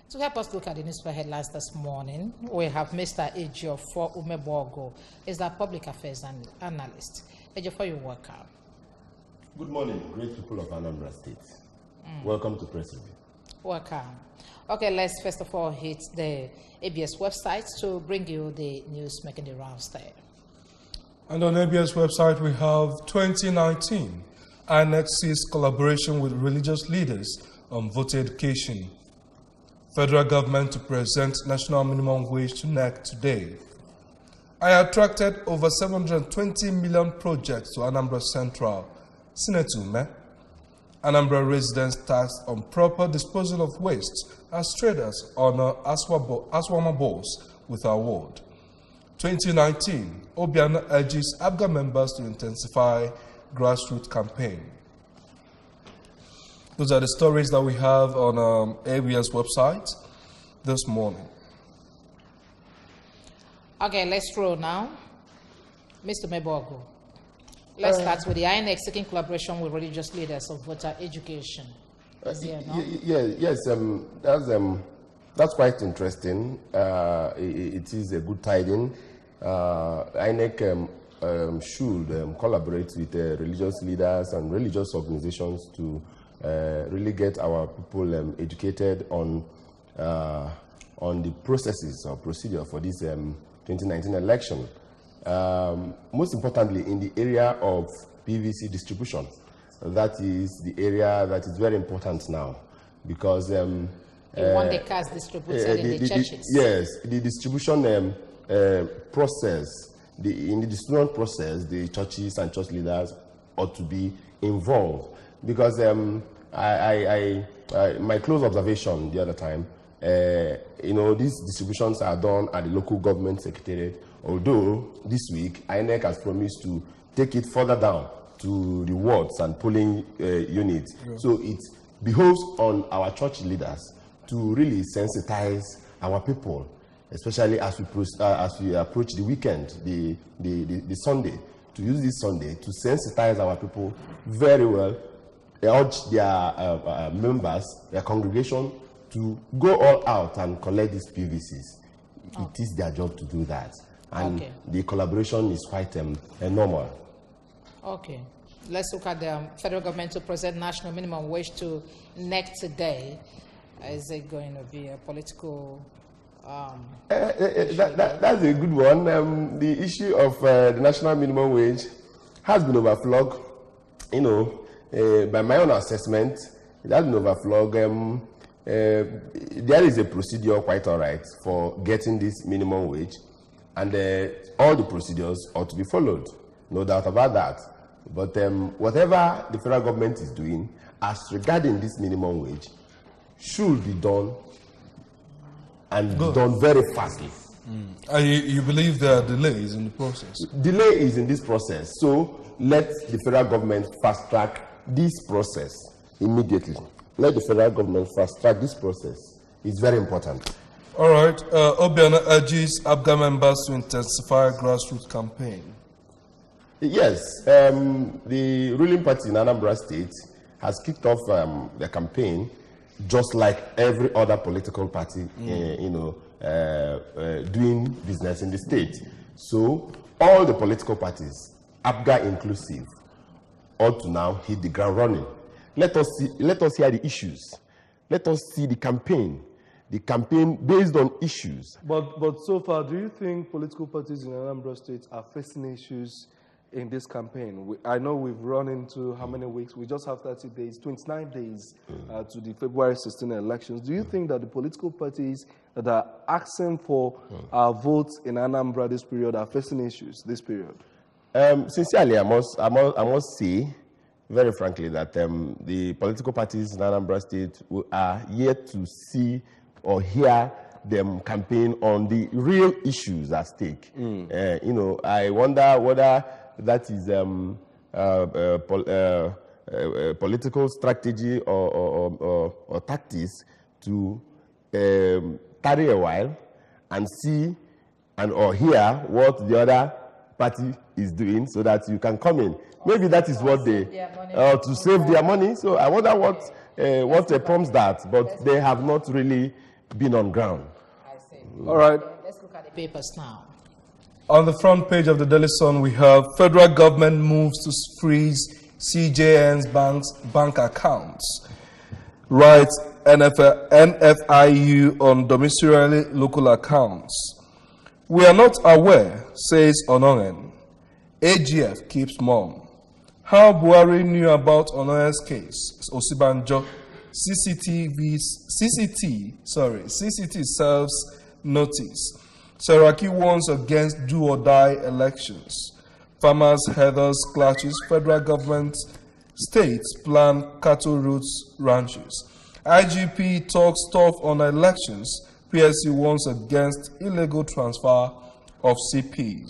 To help us look at the newspaper headlines this morning, we have Mr. Ejiofor Umebogo, is our public affairs analyst. Ejiofor, you're welcome. Good morning, great people of Anambra State. Welcome to Press Review. Welcome. Okay, let's first of all hit the ABS website to bring you the news making the rounds there. And on ABS website, we have 2019. INEC sees collaboration with religious leaders on voter education. Federal government to present national minimum wage to NEC today. I attracted over 720 million projects to Anambra Central. Sinetume. Anambra residents taxed on proper disposal of waste as traders honor Aswama Boss with award. 2019, Obiano urges ABGA members to intensify grassroots campaign. Those are the stories that we have on ABS website this morning. Okay, let's roll now. Mr. Mebogo, let's start with the INEC seeking collaboration with religious leaders of voter education. That's quite interesting. It is a good tiding. INEC should collaborate with religious leaders and religious organizations to really get our people educated on the processes or procedure for this 2019 election. Most importantly, in the area of PVC distribution, that is the area that is very important now, because the one the cars distributed in the churches. Yes, the distribution process. In the distribution process, the churches and church leaders ought to be involved, because my close observation the other time, these distributions are done at the local government secretariat, although this week INEC has promised to take it further down to the wards and polling units. Yeah. So it behoves on our church leaders to really sensitize our people, especially as we approach the weekend, the Sunday, to use this Sunday to sensitize our people very well, urge their members, their congregation, to go all out and collect these PVCs. Oh. It is their job to do that. And the collaboration is quite normal. Okay. Let's look at the federal government to present national minimum wage to NEC today. Is it going to be a political... that's a good one. The issue of the national minimum wage has been overflowed. By my own assessment, it has been overflowed. There is a procedure quite all right for getting this minimum wage, and all the procedures ought to be followed, no doubt about that. But whatever the federal government is doing as regarding this minimum wage should be done, and done very fastly. You believe there are delays in the process? Delay is in this process, so let the federal government fast track this process immediately. Let the federal government fast track this process. It's very important. All right. Obiano urges ABGA members to intensify grassroots campaign. Yes. The ruling party in Anambra State has kicked off the campaign just like every other political party, doing business in the state. So all the political parties, ABGA inclusive, ought to now hit the ground running. Let us hear the issues. Let us see the campaign based on issues. But so far, do you think political parties in Anambra State are facing issues in this campaign? I know we've run into how many weeks? We just have 30 days, 29 days to the February 16 elections. Do you think that the political parties that are asking for our votes in Anambra this period are facing issues this period? Sincerely, I must say, very frankly, that the political parties in Anambra State are yet to see or hear them campaign on the real issues at stake. I wonder whether that is political strategy or tactics to tarry a while and see or hear what the other party is doing so that you can come in. Maybe that is what they, to save their money. So I wonder what prompts that, but they have not really been on ground. I see. All right. Let's look at the papers now. On the front page of the Daily Sun, we have federal government moves to freeze CJN's bank accounts. Writes NFIU on domiciliary local accounts. We are not aware, says Onoren. AGF keeps mum. How Buhari knew about Onoren's case, Osibanjo. CCT serves notice. Saraki warns against do-or-die elections. Farmers, herders, clashes, federal government, states plan cattle routes, ranches. IGP talks tough on elections. PSC warns against illegal transfer of CPs.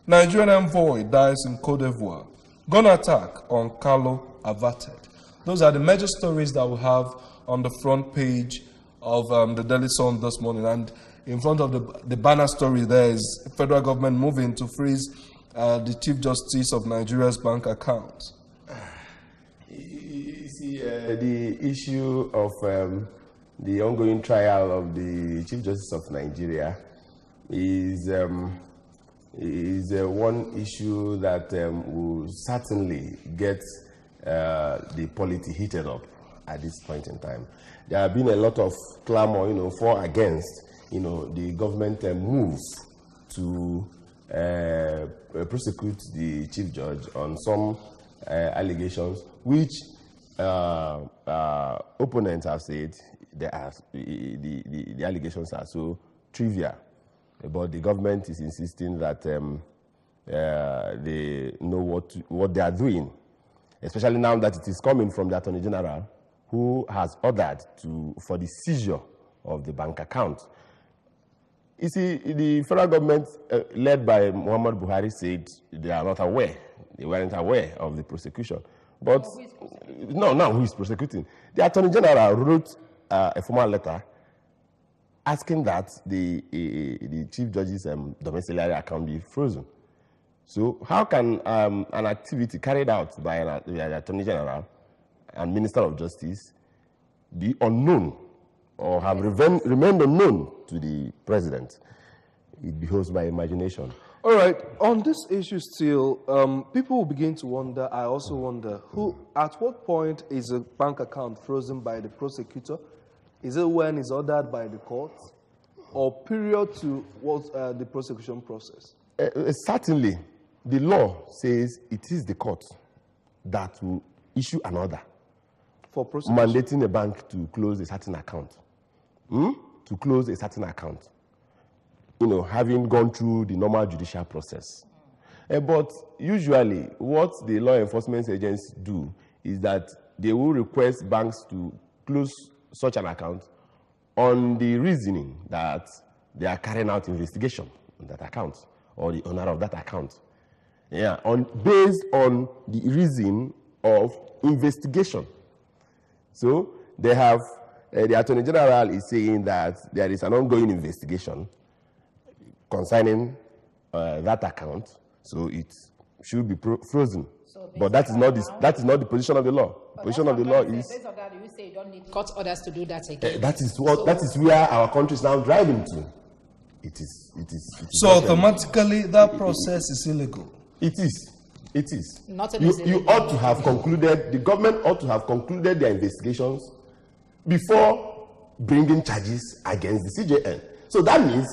Nigerian envoy dies in Cote d'Ivoire. Gun attack on Carlo averted. Those are the major stories that we have on the front page of the Daily Sun this morning. And in front of the banner story there is federal government moving to freeze the Chief Justice of Nigeria's bank accounts. You see, the issue of the ongoing trial of the Chief Justice of Nigeria is one issue that will certainly get the polity heated up at this point in time. There have been a lot of clamor, for against, the government move to prosecute the chief judge on some allegations, which opponents have said the allegations are so trivial. But the government is insisting that they know what they are doing, especially now that it is coming from the Attorney General, who has ordered for the seizure of the bank account. You see, the federal government, led by Muhammad Buhari, said they are not aware. They weren't aware of the prosecution. But who is prosecuting? The Attorney General wrote a formal letter asking that the Chief Judge's domiciliary account be frozen. So how can an activity carried out by the Attorney General and Minister of Justice be unknown or have remained unknown to the President? It beholds my imagination. All right, on this issue still, people will begin to wonder, I also wonder, at what point is a bank account frozen by the prosecutor? Is it when it's ordered by the court, or period to the prosecution process? Certainly, the law says it is the court that will issue an order for prosecution, mandating a bank to close a certain account. To close a certain account, having gone through the normal judicial process. But usually, what the law enforcement agents do is that they will request banks to close such an account on the reasoning that they are carrying out investigation on that account or the owner of that account. Based on the reason of investigation. So they have, the Attorney General is saying that there is an ongoing investigation concerning that account, so it should be frozen. So but that is not the position of the law. The position of the law is. Based on that, you say you don't need court orders to do that again. That is where our country is now driving to. It is. So automatically, that process is illegal. It is. Not you ought to have concluded. The government ought to have concluded their investigations before bringing charges against the CJN. So that means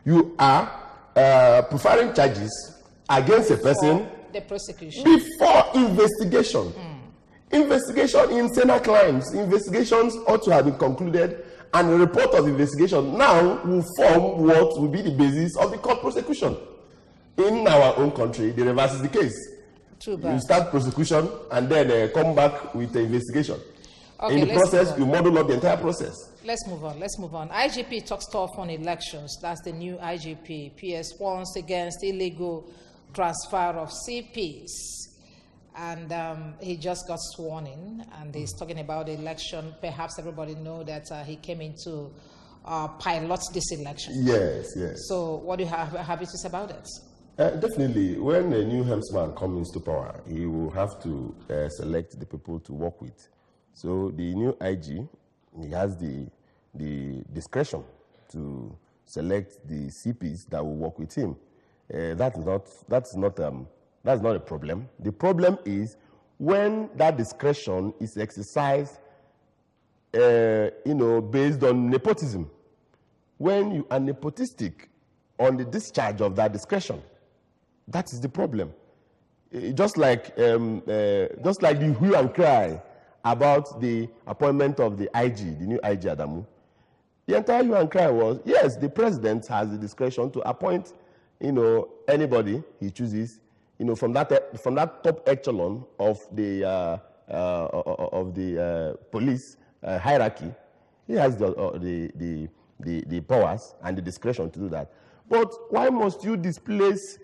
you are preferring charges against a person the prosecution before investigation. Investigation in Senate crimes, investigations ought to have been concluded, and a report of investigation now will form what will be the basis of the court prosecution. In our own country, the reverse is the case. Too bad. You start prosecution and then come back with the investigation. Okay, in the process, you model up the entire process. Let's move on. IGP talks tough on elections. That's the new IGP. PS warns against illegal transfer of CPs. And he just got sworn in, and he's talking about the election. Perhaps everybody know that he came in to pilot this election. Yes. So what do you have to say about it? Definitely, when a new helmsman comes into power, he will have to select the people to work with. So the new IG, he has the discretion to select the CPs that will work with him. That's not a problem. The problem is when that discretion is exercised, based on nepotism. When you are nepotistic on the discharge of that discretion, that is the problem. Just like the hue and cry about the appointment of the IG, the new IG Adamu. The entire hue and cry was, yes, the president has the discretion to appoint, anybody he chooses, from that top echelon of the police hierarchy. He has the powers and the discretion to do that. But why must you displace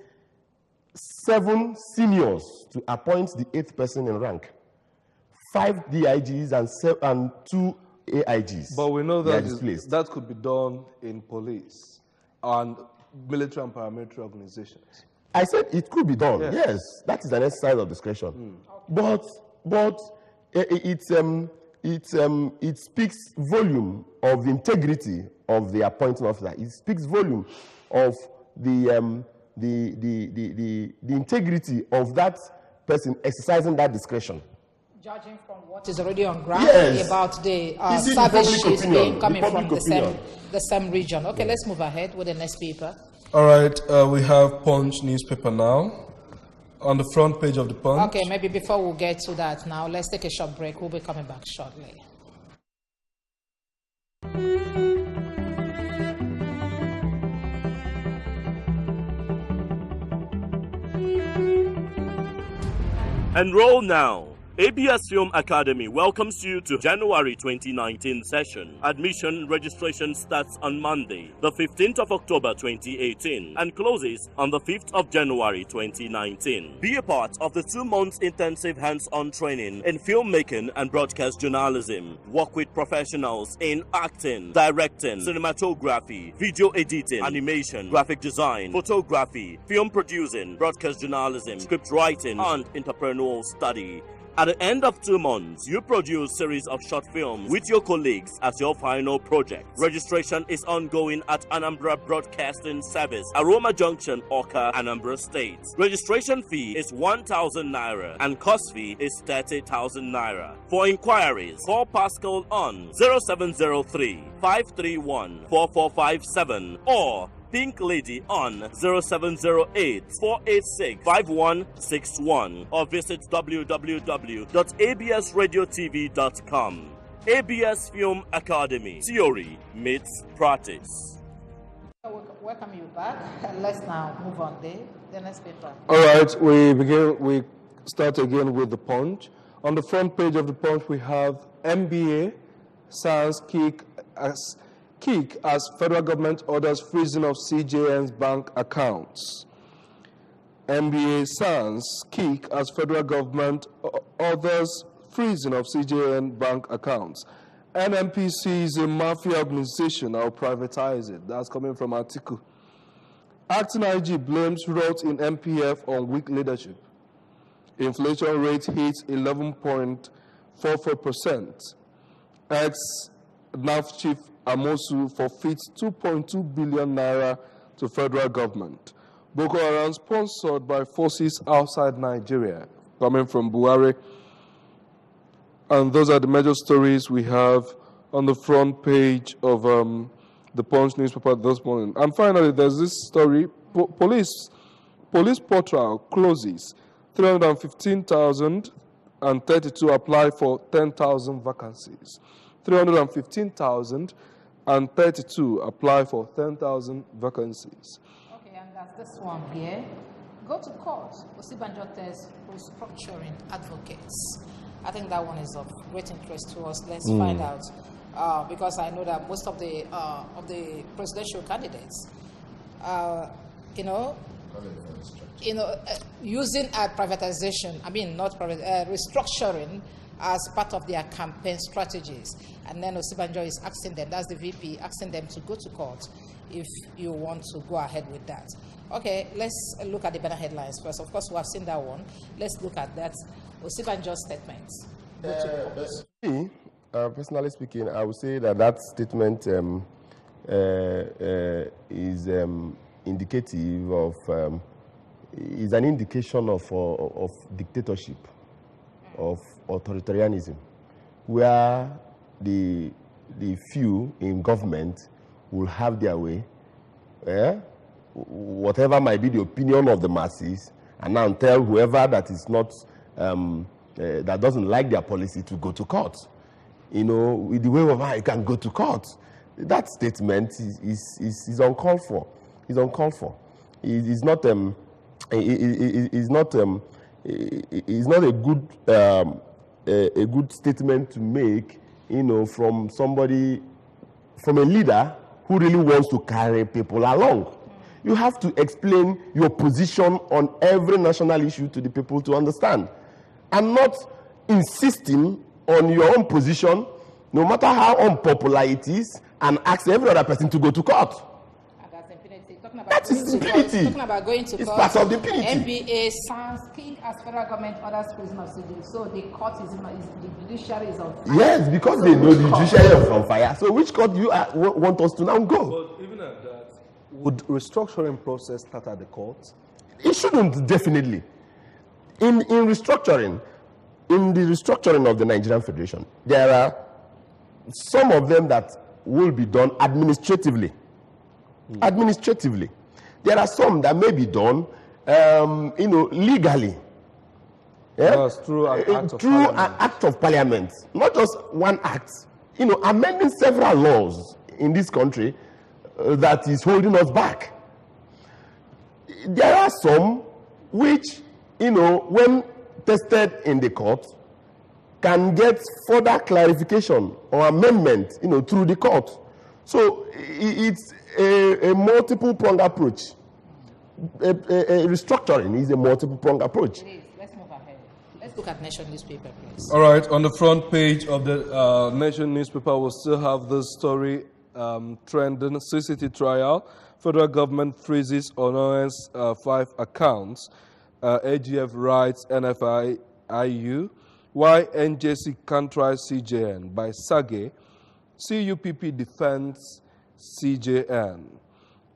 7 seniors to appoint the 8th person in rank? 5 DIGs and 2 AIGs. But we know that could be done in police and military and paramilitary organizations. I said it could be done. Yes, that is an exercise of discretion. But it speaks volume of the integrity of the appointing officer. It speaks volume of the integrity of that person exercising that discretion. Judging from what is already on ground about the service sheets coming from the same region. Okay, let's move ahead with the next paper. All right, we have Punch newspaper now. On the front page of the Punch. Okay, maybe before we get to that now, let's take a short break. We'll be coming back shortly. Enroll now. ABS Film Academy welcomes you to January 2019 session. Admission registration starts on Monday, the 15th of October 2018 and closes on the 5th of January 2019. Be a part of the 2 months intensive hands-on training in filmmaking and broadcast journalism. Work with professionals in acting, directing, cinematography, video editing, animation, graphic design, photography, film producing, broadcast journalism, script writing, and entrepreneurial study. At the end of 2 months, you produce series of short films with your colleagues as your final project. Registration is ongoing at Anambra Broadcasting Service, Aroma Junction, Oka, Anambra State. Registration fee is 1,000 naira and course fee is 30,000 naira. For inquiries, call Pascal on 0703 531 4457 or Pink Lady on 0708-486-5161 or visit www.absradiotv.com. ABS Film Academy. Theory meets practice. Welcome you back. Let's now move on the next paper. All right, we start again with the Punch. On the front page of the Punch, we have MBA SANS kick as federal government orders freezing of CJN's bank accounts. MBA SANS kick as federal government orders freezing of CJN bank accounts. NNPC is a mafia organization. I'll privatize it. That's coming from Atiku. Acting IG blames rot in MPF on weak leadership. Inflation rate hits 11.44%. Ex-NAF chief Amosu forfeits 2.2 billion naira to federal government. Boko Haram sponsored by forces outside Nigeria, coming from Buhari. And those are the major stories we have on the front page of the Punch newspaper this morning. And finally, there's this story, police portal closes, 315,032 apply for 10,000 vacancies. 315,032 apply for 10,000 vacancies. Okay, and that's this one here. Go to court. Osibanjo tests restructuring advocates. I think that one is of great interest to us. Let's find out, because I know that most of the presidential candidates, using privatization. I mean, not restructuring as part of their campaign strategies. And then Osibanjo is asking them, that's the VP, asking them to go to court if you want to go ahead with that. Okay, let's look at the banner headlines first. Of course, we have seen that one. Let's look at that. Osibanjo's statements. Me, personally speaking, I would say that statement is indicative of, is an indication of dictatorship, of authoritarianism, where the few in government will have their way, whatever might be the opinion of the masses, and now tell whoever that is not, that doesn't like their policy to go to court. You know, with the way of how you can go to court. That statement is uncalled for. It's uncalled for. It's not a good statement to make, you know, from somebody, from a leader who really wants to carry people along. You have to explain your position on every national issue to the people to understand, and not insisting on your own position, no matter how unpopular it is, and ask every other person to go to court. That is impunity. Talking about going to it's court. Part of the impunity. NBA sounds king as federal government orders prison of CJ. So the court is the judiciary is on fire. Yes, because they know the judiciary is on fire. So which court do you want us to now go? But even at that, would restructuring process start at the courts? It shouldn't, definitely. In the restructuring of the Nigerian Federation, there are some of them that will be done administratively. Administratively. There are some that may be done, legally. Yeah? Yes, through an act of parliament. Not just one act. Amending several laws in this country that is holding us back. There are some which, when tested in the court, can get further clarification or amendment, through the court. So it's a multiple-pronged approach. A restructuring is a multiple-pronged approach. Please, let's move ahead. Let's look at Nation newspaper, please. All right, on the front page of the Nation newspaper, we'll still have this story trending. CCT trial. Federal government freezes Onoen's 5 accounts. AGF writes NFIU. Why NJC can't try CJN by Sage. CUPP defends CJN.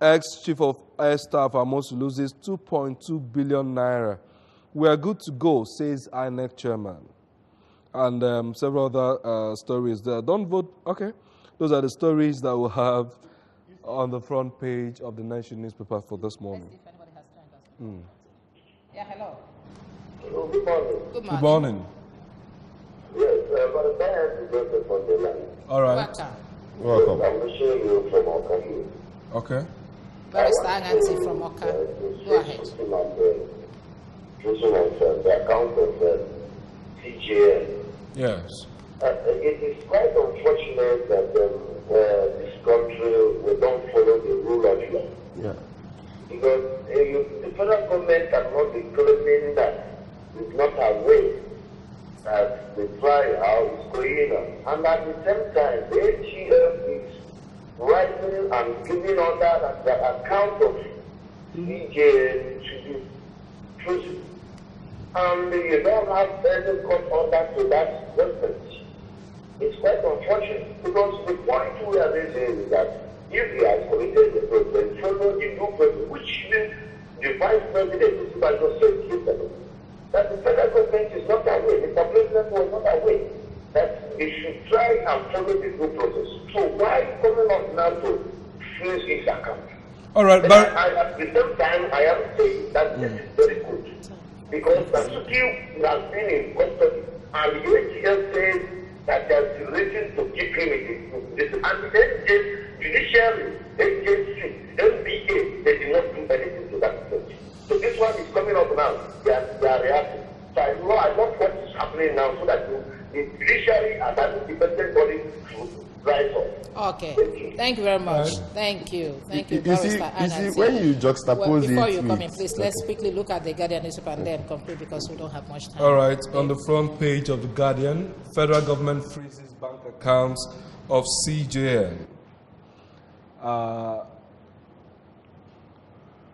Ex-Chief of Air Staff Amos loses 2.2 billion naira. We are good to go, says INEC chairman. And several other stories there. Don't vote. Okay. Those are the stories that we'll have on the front page of the Nation newspaper for this morning. Let's see if anybody has joined us. Yeah, hello. Hello, good morning. Good morning. Yes, but I have to go on the line. All right. Welcome. Welcome. I'm wishing you from Okami. Okay. Barrister Aganti from Oka. Go ahead. The account of CJN. Yes. It is quite unfortunate that this country we don't follow the rule of law. Yeah. Because the federal government cannot be claiming that it's not a way that the trial is going on. And at the same time, the AGF is writing and giving order the account of CJN to be prison. And you don't have any court order to that respect. It's quite unfortunate because the point we are raising is that if he has committed the problem, follow the new problem, which means the vice president is about to say yesterday that the federal government is not aware, the president was not aware that he should try and follow the due process. So why coming up now to freeze his account? All right, but at the same time, I am saying that this is very good because Basuki has been in custody and the UHL says that there's a reason to keep him in this. And the judiciary, agency, NBA, they did not do anything to that extent. So this one is coming up now. They are reacting. So I know what is happening now so that the judiciary and that independent body should rise up. Okay. Thank you very much. Thank you. Thank you, Barrister Aganti. You see, when you juxtapose before it you come in, with- please, let's quickly look at the Guardian newspaper and then conclude because we don't have much time. all right, on the front page of the Guardian, federal government freezes bank accounts of CJN.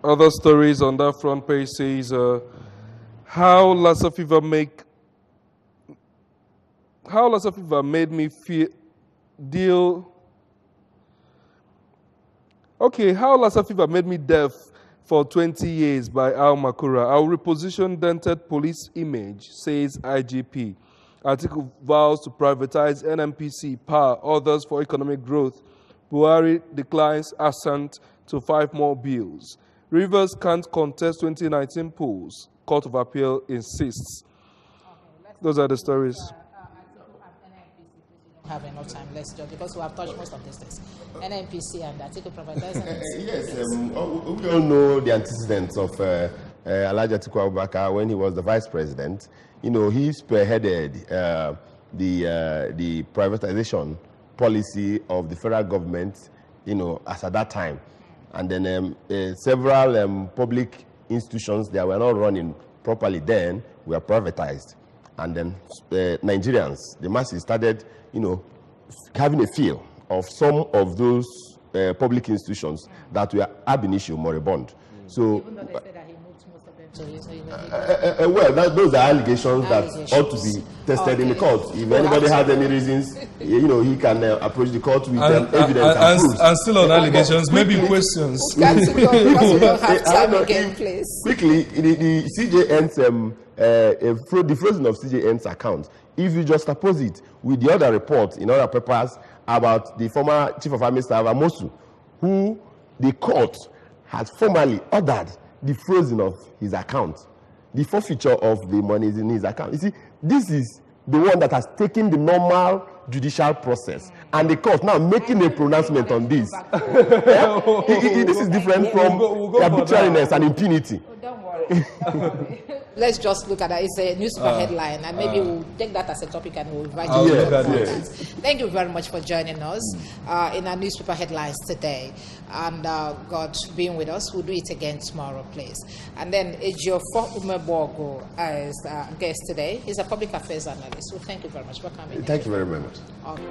Other stories on that front page says how Lassa fever made me feel deal. Okay, how Lassa fever made me deaf for 20 years by Al Makura. I'll reposition dented police image, says IGP. Article vows to privatize NNPC, power others for economic growth. Buhari declines assent to 5 more bills. Rivers can't contest 2019 polls. Court of Appeal insists. Those are the stories. Have enough time, let's just, because we have touched most of these things. NNPC and Article privatizing. Yes, we all know the antecedents of Alhaji Atiku Abubakar when he was the vice president. You know, he spearheaded the privatization policy of the federal government, you know, as at that time. And then several public institutions that were not running properly then were privatized. And then Nigerians, the masses, started, you know, having a feel of some of those public institutions that were ab initio moribund. So, even though they said that he moved most of them to his, those are allegations that ought to be tested in the court. If anybody has any reasons, you know, he can approach the court with evidence and proofs. And still on allegations, maybe questions. Because we don't have time again, please. Quickly, the CJN's the frozen of CJN's account, if you just oppose it with the other reports in other papers about the former Chief of Army Staff Amosu, who the court has formally ordered the frozen of his account, the forfeiture of the monies in his account. You see, this is the one that has taken the normal judicial process, and the court now making a pronouncement on this. This is different from arbitrariness and impunity. Don't worry. Let's just look at that. It's a newspaper headline, and maybe we'll take that as a topic and we'll invite you to talk about that. Thank you very much for joining us in our newspaper headlines today. And God being with us, we'll do it again tomorrow, please. And then Ejiofor Umebogo as guest today. He's a public affairs analyst. So thank you very much for coming. Thank you very much. Okay.